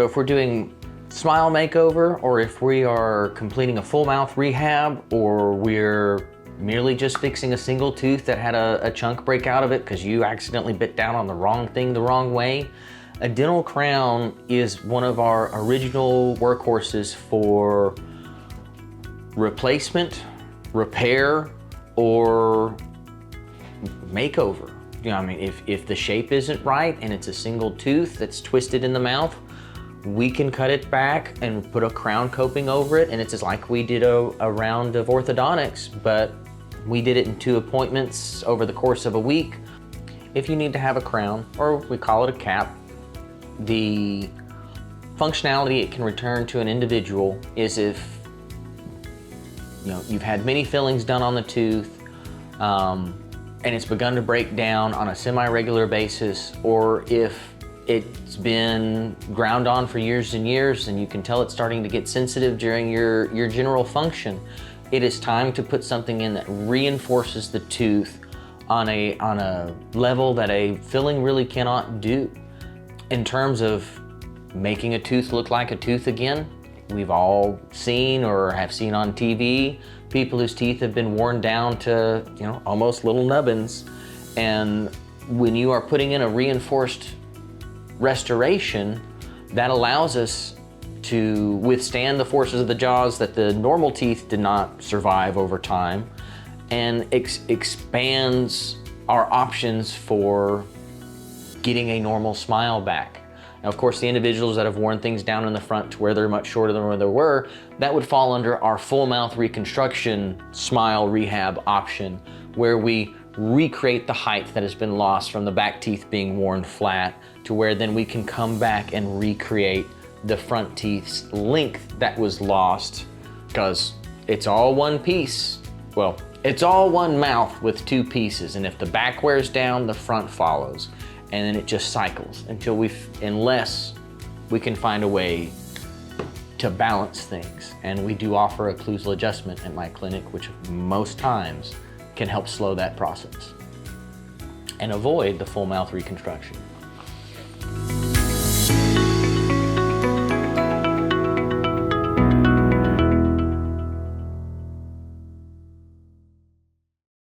So if we're doing smile makeover, or if we are completing a full mouth rehab, or we're merely just fixing a single tooth that had a chunk break out of it because you accidentally bit down on the wrong thing the wrong way, a dental crown is one of our original workhorses for replacement, repair, or makeover. You know, I mean, if the shape isn't right and it's a single tooth that's twisted in the mouth, we can cut it back and put a crown coping over it, and it's just like we did a round of orthodontics, but we did it in 2 appointments over the course of a week. If you need to have a crown, or we call it a cap, the functionality it can return to an individual is if you've had many fillings done on the tooth, and it's begun to break down on a semi-regular basis, or if it's been ground on for years and years and you can tell it's starting to get sensitive during your general function. It is time to put something in that reinforces the tooth on a level that a filling really cannot do. In terms of making a tooth look like a tooth again, we've all seen or have seen on TV people whose teeth have been worn down to almost little nubbins. And when you are putting in a reinforced restoration, that allows us to withstand the forces of the jaws that the normal teeth did not survive over time, and expands our options for getting a normal smile back. Now, of course, the individuals that have worn things down in the front to where they're much shorter than where they were, that would fall under our full mouth reconstruction smile rehab option, where we recreate the height that has been lost from the back teeth being worn flat, to where then we can come back and recreate the front teeth's length that was lost, because it's all one piece. Well, it's all one mouth with 2 pieces, and if the back wears down, the front follows, and then it just cycles unless we can find a way to balance things. And we do offer a occlusal adjustment at my clinic, which most times can help slow that process and avoid the full mouth reconstruction.